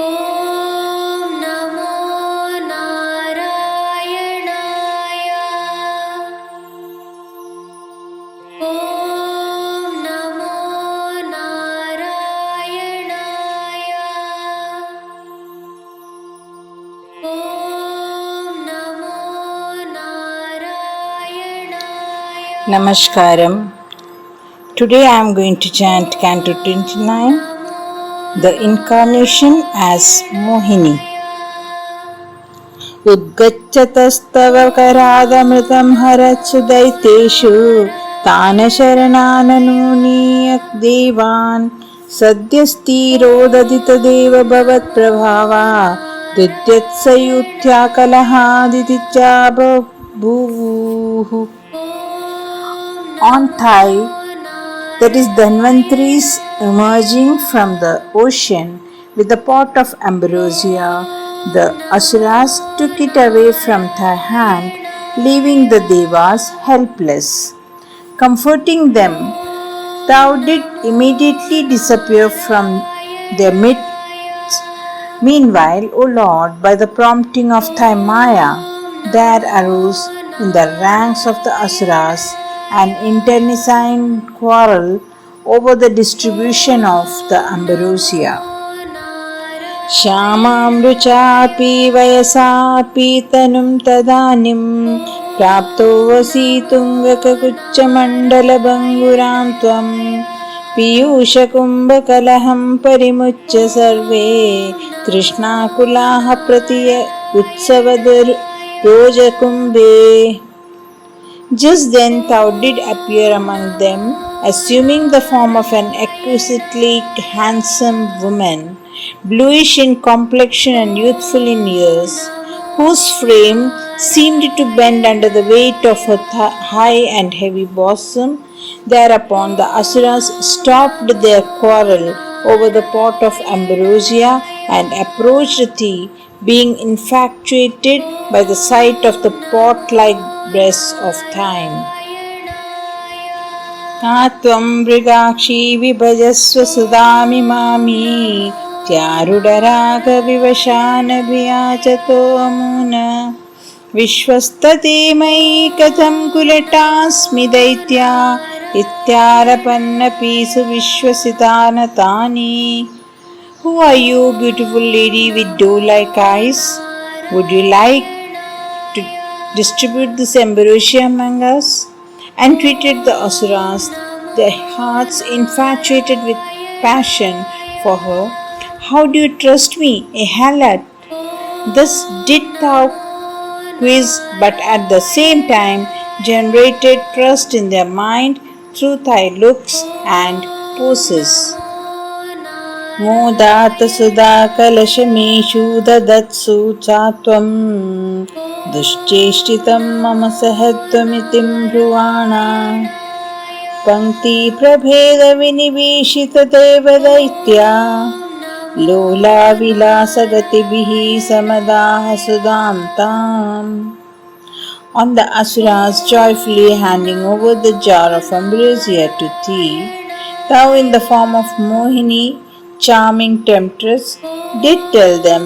ॐ नमो नारायणाय। ॐ नमो नारायणाय। ॐ नमो नारायणाय। Namaskaram. Today I am going to chant Canto 29, The Incarnation as Mohini. उद्गच्छतस्तव करादमृतं हरत्सु दैतेषु तान शरणाननूनीय देवान् सद्यस्तिरोदधि तदेव भवत्प्रभावा दुद्यत्सयुत्या कलहादित्या बभूवुः. On Thai, that is Dhanvantaris emerging from the ocean with a pot of ambrosia, the Asuras took it away from their hand, leaving the Devas helpless. Comforting them, thou did immediately disappear from their midst. Meanwhile, O Lord, by the prompting of thy Maya, there arose in the ranks of the Asuras an internecine quarrel over the distribution of the ambrosia. श्यामामृचापि वयसापि तनुं तदानीं प्राप्तो वसि तुङ्गककुच्चमण्डलभङ्गुरां त्वं पीयूषकुम्भकलहं परिमुच्य सर्वे तृष्णाकुलाः प्रतिय उत्सवदरोजकुम्भे. Just then thou did appear among them, assuming the form of an exquisitely handsome woman, bluish in complexion and youthful in years, whose frame seemed to bend under the weight of her high and heavy bosom. Thereupon the Asuras stopped their quarrel over the pot of ambrosia and approached thee, being infatuated by the sight of the pot-like breasts of thine. Tvam mrigaक्षी विभजस्व सुधामिमामि त्यारुडरागविवशानभियाचतो अमुना विश्वस्तते मयि कथं कुलटास्मि दैत्या इत्यारपन्नपि सुविश्वसितानतानि. Who are you, beautiful lady with doe-like eyes? Would you like to distribute this ambrosia among us? Entreated the Asuras, their hearts infatuated with passion for her. How do you trust me, a harlot? Thus didst thou quiz, but at the same time generated trust in their mind through thy looks and poses. मोदात सुधा कलशमेषु ददत्सु चात्वं दुश्चेष्टितं मम सहत्वमिति ब्रुवाणा पङ्क्तिप्रभेदविनिवेशितदेव दैत्या लोलाविलासगतिभिः समदाः सुधां ताम्. On the Asuras joyfully handing over the jar of ambrosia to thee, thou in the form of Mohini, charming temptress, did tell them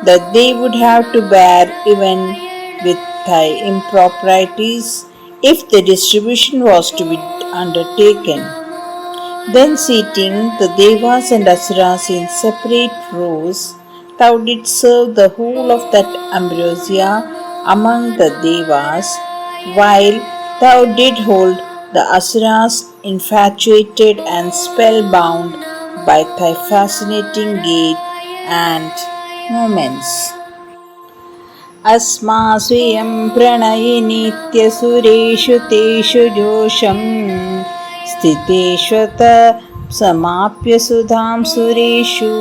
that they would have to bear even with thy improprieties if the distribution was to be undertaken. Then seating the Devas and Asuras in separate rows, thou didst serve the whole of that ambrosia among the Devas, while thou did hold the Asuras infatuated and spellbound by thy fascinating gait and movements. अस्मास्वयं प्रणयिनीत्यसुरेषु तेषु जोषं स्थितेष्वत समाप्य सुधां सुरेषु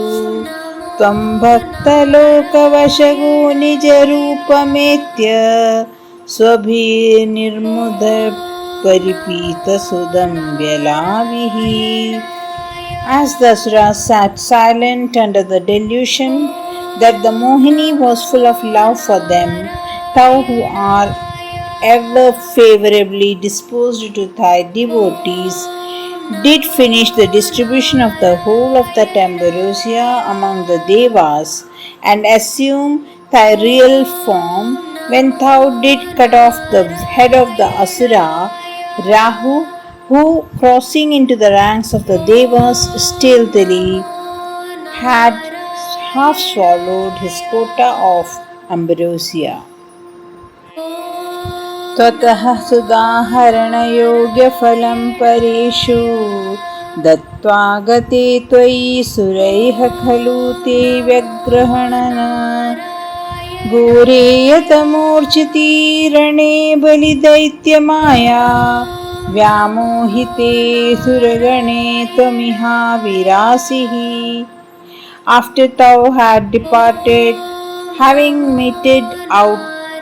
त्वं भक्तलोकवशगो निजरूपमेत्य स्वभिर्निर्मुद परिपीतसुदं व्यलाभिः. As the Asuras sat silent under the delusion that the Mohini was full of love for them, thou who art ever favorably disposed to thy devotees, did finish the distribution of the whole of that ambrosia among the devas, and assume thy real form when thou did cut off the head of the asura Rahu, who, crossing into the ranks of the devas stealthily, had half swallowed his quota of ambrosia. त्वतः सुदाहरणयोग्यफलं परेषु दत्त्वा गते त्वयि सुरैः खलु ते व्यग्रहणन घोरेयतमूर्छितीरणे बलिदैत्यमाया व्यामोहिते सुरगणे त्वमिहा विरासिः. After thou had departed, having meted out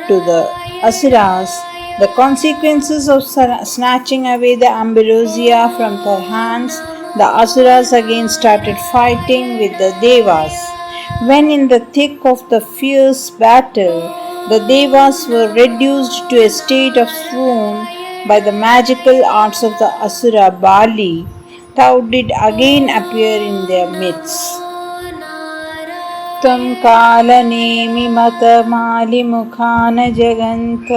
to the asuras the consequences of snatching away the ambrosia from their hands, the asuras again started fighting with the devas. When in the thick of the fierce battle, the devas were reduced to a state of swoon by the magical arts of the asura Bali, thou did again appear in their midst. त्वं कालनेमिमतमालिमुखान जगन्त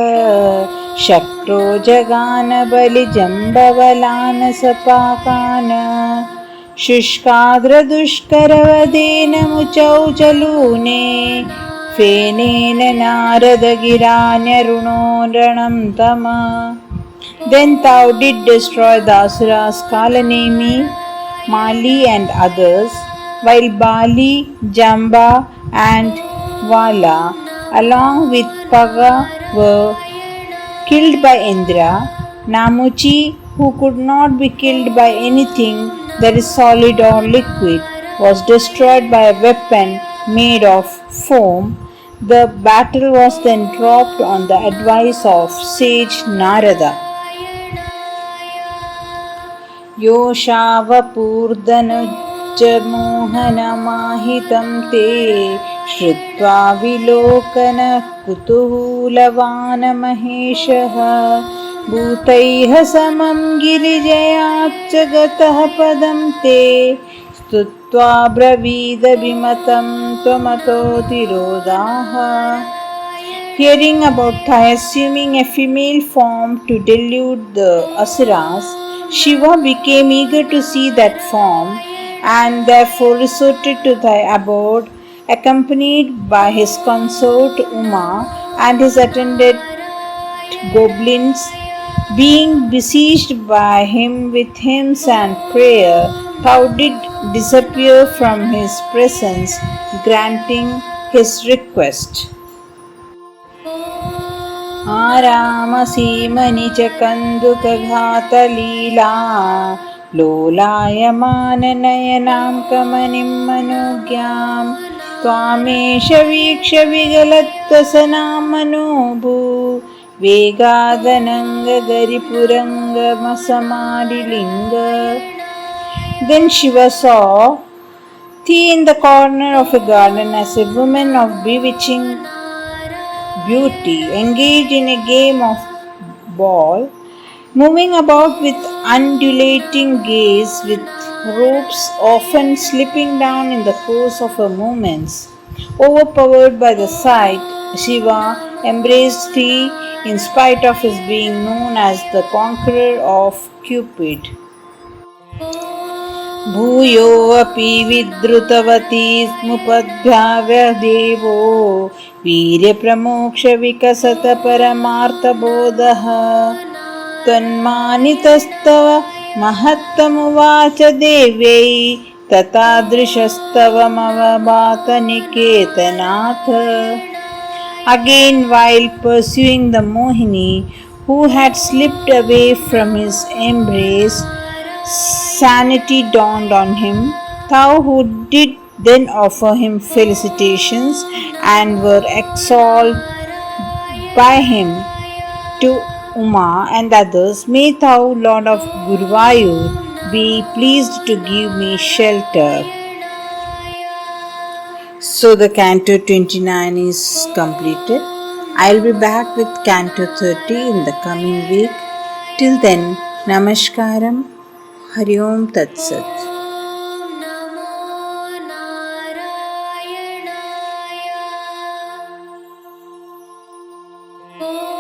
शक्रो जगान बलिजम्बवलान सपाकान शुष्काद्रदुष्करवदेन मुचौ चलूने फेनेन नारदगिरान्यरुणोरणं तम. Then thou did destroy the asuras Kalanemi, Mali and others, while Bali, Jamba and Vala along with Paga were killed by Indra. Namuchi, who could not be killed by anything that is solid or liquid, was destroyed by a weapon made of foam. The battle was then dropped on the advice of sage Narada. योषावपूर्धनुजमोहनमाहितं ते श्रुत्वा विलोकनः कुतूहलवान् महेशः भूतैः समं गिरिजयाच्च गतः पदं ते स्तुत्वा ब्रवीदभिमतं त्वमतोतिरोधाः. Hearing about thy assuming a female form to delude the asuras, Shiva became eager to see that form and therefore resorted to thy abode, accompanied by his consort Uma and his attendant goblins. Being besieged by him with hymns and prayer, thou did disappear from his presence, granting his request. आरामसीमनि च कन्दुकघातलीला लोलायमाननयनां कमनिं मनोज्ञां त्वामेष वीक्ष्य विगलत्वसनां मनोभू वेगादनङ्गगरिपुरङ्गमसमालिलिङ्ग. Then Shiva saw thee in the corner of a garden as a woman of bewitching beauty, engaged in a game of ball, moving about with undulating gaze, with ropes often slipping down in the course of her movements. Overpowered by the sight, Shiva embraced thee in spite of his being known as the conqueror of Cupid. भूयोऽपि विद्रुतवती स्मुपद्भाव्यदेवो वीर्यप्रमोक्षविकसत परमार्थबोधः त्वन्मानितस्तव महत्तमुवाच देव्यै ततादृशस्तवमवभात निकेतनाथ. Again, while pursuing the Mohini, who had slipped away from his embrace, sanity dawned on him. Thou who did then offer him felicitations and were extolled by him to Uma and others, may thou, Lord of Guruvayur, be pleased to give me shelter. So the Canto 29 is completed. I'll be back with Canto 30 in the coming week. Till then, Namaskaram. Hari Om Tat Sat. ॐ नमो नारायणाय ॐ